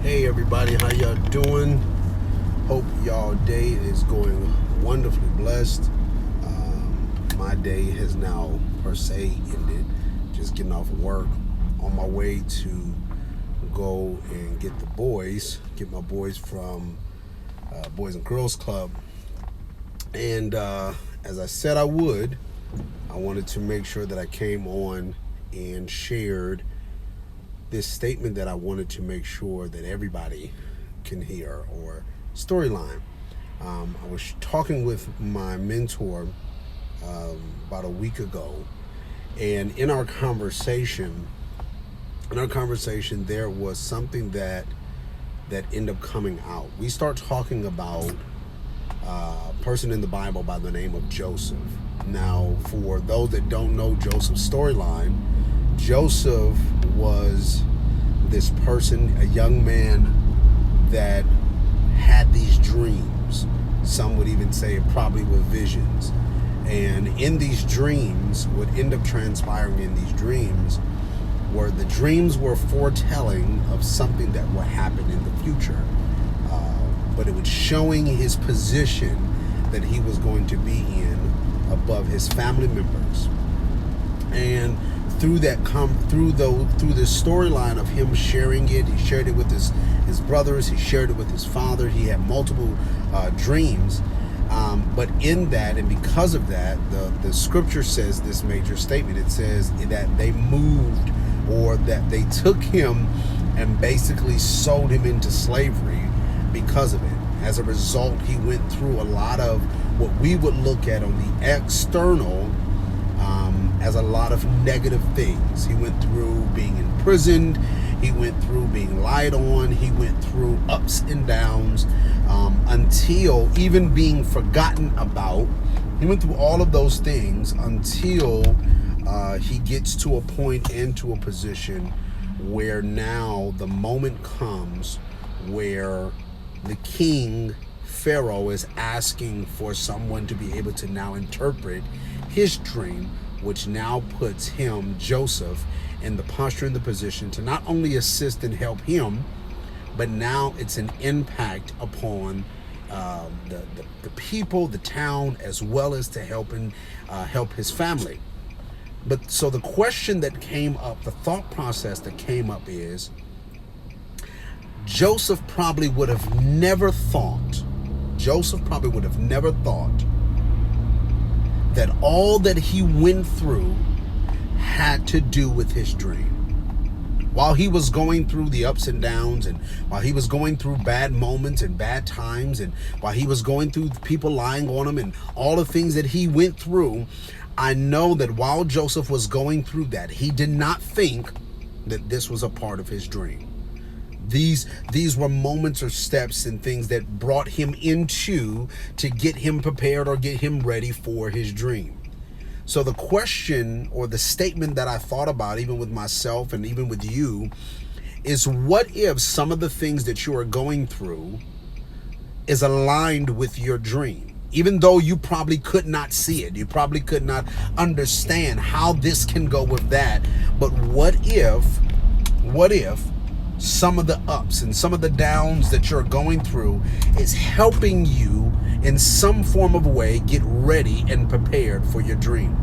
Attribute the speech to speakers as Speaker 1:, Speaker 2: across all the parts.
Speaker 1: Hey everybody, how y'all doing? Hope y'all day is going wonderfully blessed. My day has now per se ended. Just getting off of work, on my way to go and get my boys from Boys and Girls Club. And as I said I wanted to make sure that I came on and shared this statement that I wanted to make sure that everybody can hear, or storyline. I was talking with my mentor about a week ago, and in our conversation there was something that ended up coming out. We start talking about a person in the Bible by the name of Joseph. Now, for those that don't know Joseph's storyline, Joseph was this person, a young man that had these dreams. Some would even say it probably were visions. And in these dreams, what ended up transpiring in these dreams were the dreams were foretelling of something that would happen in the future. But it was showing his position that he was going to be in above his family members. And through the storyline of him sharing it, he shared it with his brothers, he shared it with his father. He had multiple dreams, but in that, and because of that, the scripture says this major statement. It says that they moved, or that they took him and basically sold him into slavery because of it. As a result, he went through a lot of what we would look at on the external as a lot of negative things. He went through being imprisoned, he went through being lied on, he went through ups and downs, until even being forgotten about. He went through all of those things until he gets to a point and to a position where now the moment comes where the king, Pharaoh, is asking for someone to be able to now interpret his dream, which now puts him, Joseph, in the posture and the position to not only assist and help him, but now it's an impact upon the people, the town, as well as to help his family. But so the question that came up, the thought process that came up is, Joseph probably would have never thought that all that he went through had to do with his dream. While he was going through the ups and downs, and while he was going through bad moments and bad times, and while he was going through people lying on him and all the things that he went through, I know that while Joseph was going through that, he did not think that this was a part of his dream. These were moments or steps and things that brought him into to get him prepared or get him ready for his dream. So the question or the statement that I thought about, even with myself and even with you, is what if some of the things that you are going through is aligned with your dream? Even though you probably could not see it, you probably could not understand how this can go with that. But what if some of the ups and some of the downs that you're going through is helping you in some form of way get ready and prepared for your dream?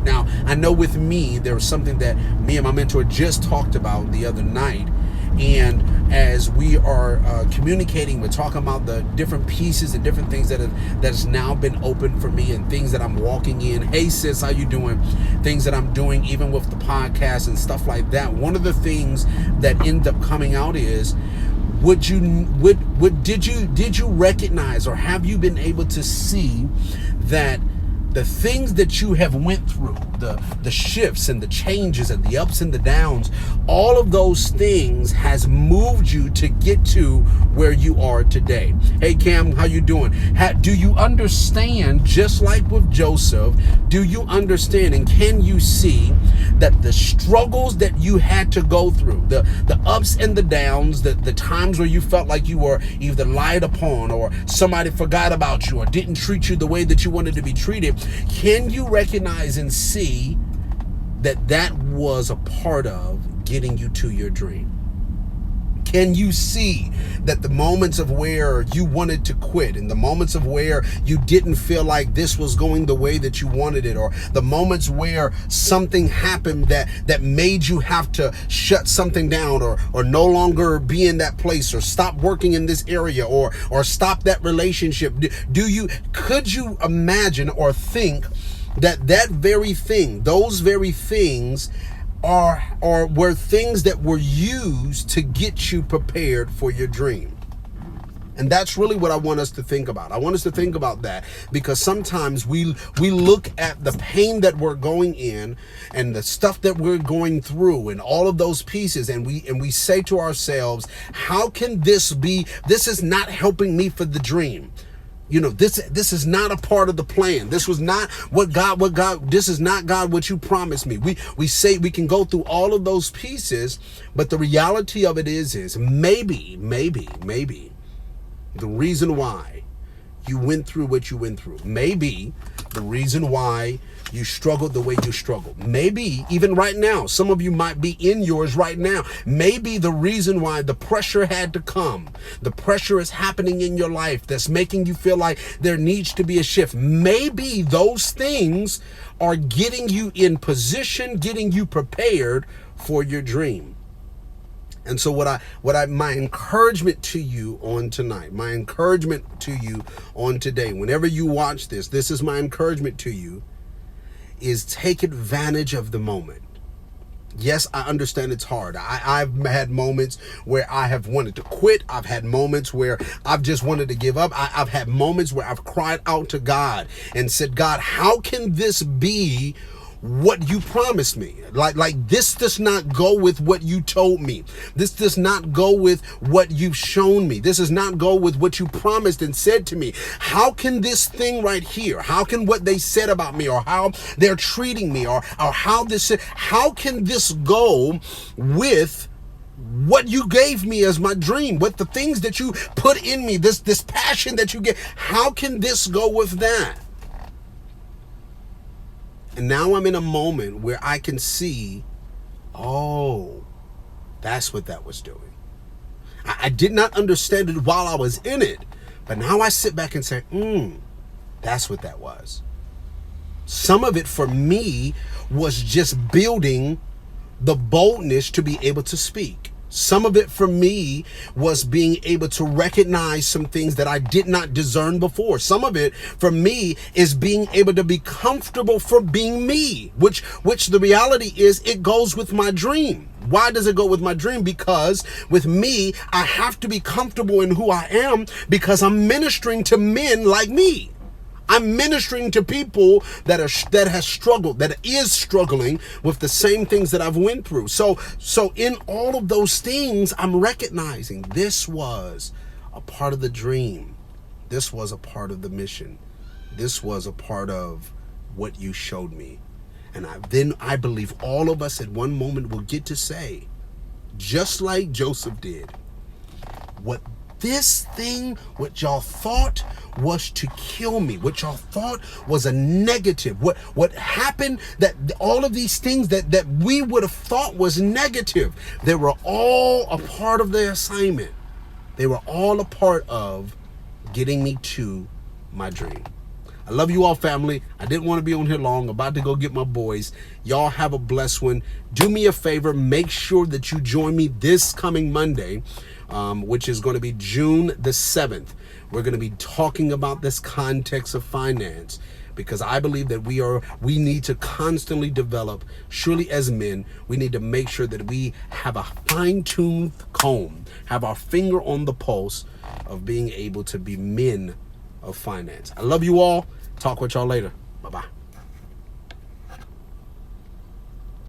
Speaker 1: Now, I know with me, there was something that me and my mentor just talked about the other night. And as we are communicating, we're talking about the different pieces and different things that has now been open for me, and things that I'm walking in. Hey sis, how you doing? Things that I'm doing even with the podcast and stuff like that. One of the things that end up coming out is, did you recognize, or have you been able to see that the things that you have went through, the shifts and the changes and the ups and the downs, all of those things has moved you to get to where you are today? Hey Cam, how you doing? Do you understand, just like with Joseph, do you understand and can you see that the struggles that you had to go through, the ups and the downs, the times where you felt like you were either lied upon or somebody forgot about you or didn't treat you the way that you wanted to be treated, can you recognize and see that that was a part of getting you to your dream? Can you see that the moments of where you wanted to quit, and the moments of where you didn't feel like this was going the way that you wanted it, or the moments where something happened that made you have to shut something down, or no longer be in that place, or stop working in this area, or stop that relationship? Could you imagine or think that very thing, those very things were things that were used to get you prepared for your dream? And that's really what I want us to think about. I want us to think about that, because sometimes we look at the pain that we're going in and the stuff that we're going through and all of those pieces, and we say to ourselves, how can this is not helping me for the dream. This is not a part of the plan. This was not what God, this is not God, what you promised me. We say we can go through all of those pieces, but the reality of it is maybe the reason why you went through what you went through, maybe the reason why you struggled the way you struggled, maybe even right now, some of you might be in yours right now, maybe the reason why the pressure had to come, the pressure is happening in your life that's making you feel like there needs to be a shift, maybe those things are getting you in position, getting you prepared for your dream. And so my encouragement to you on tonight, my encouragement to you on today, whenever you watch this is my encouragement to you, is take advantage of the moment. Yes, I understand it's hard. I've had moments where I have wanted to quit. I've had moments where I've just wanted to give up. I've had moments where I've cried out to God and said, God, how can this be what you promised me? Like this does not go with what you told me. This does not go with what you've shown me. This does not go with what you promised and said to me. How can this thing right here, how can what they said about me, or how they're treating me, or how can this go with what you gave me as my dream, with the things that you put in me, this passion that you get? How can this go with that? And now I'm in a moment where I can see, oh, that's what that was doing. I did not understand it while I was in it, but now I sit back and say, that's what that was. Some of it for me was just building the boldness to be able to speak. Some of it for me was being able to recognize some things that I did not discern before. Some of it for me is being able to be comfortable for being me, which the reality is it goes with my dream. Why does it go with my dream? Because with me, I have to be comfortable in who I am, because I'm ministering to men like me. I'm ministering to people that is struggling with the same things that I've went through. So in all of those things, I'm recognizing this was a part of the dream. This was a part of the mission. This was a part of what you showed me. And I believe all of us at one moment will get to say, just like Joseph did, what y'all thought was to kill me, what y'all thought was a negative, what happened, that all of these things that we would have thought was negative, they were all a part of the assignment. They were all a part of getting me to my dream. I love you all, family. I didn't want to be on here long. About to go get my boys. Y'all have a blessed one. Do me a favor. Make sure that you join me this coming Monday, which is going to be June the 7th. We're going to be talking about this context of finance, because I believe that we need to constantly develop. Surely as men, we need to make sure that we have a fine-tuned comb, have our finger on the pulse of being able to be men of finance. I love you all. Talk with y'all later. Bye-bye.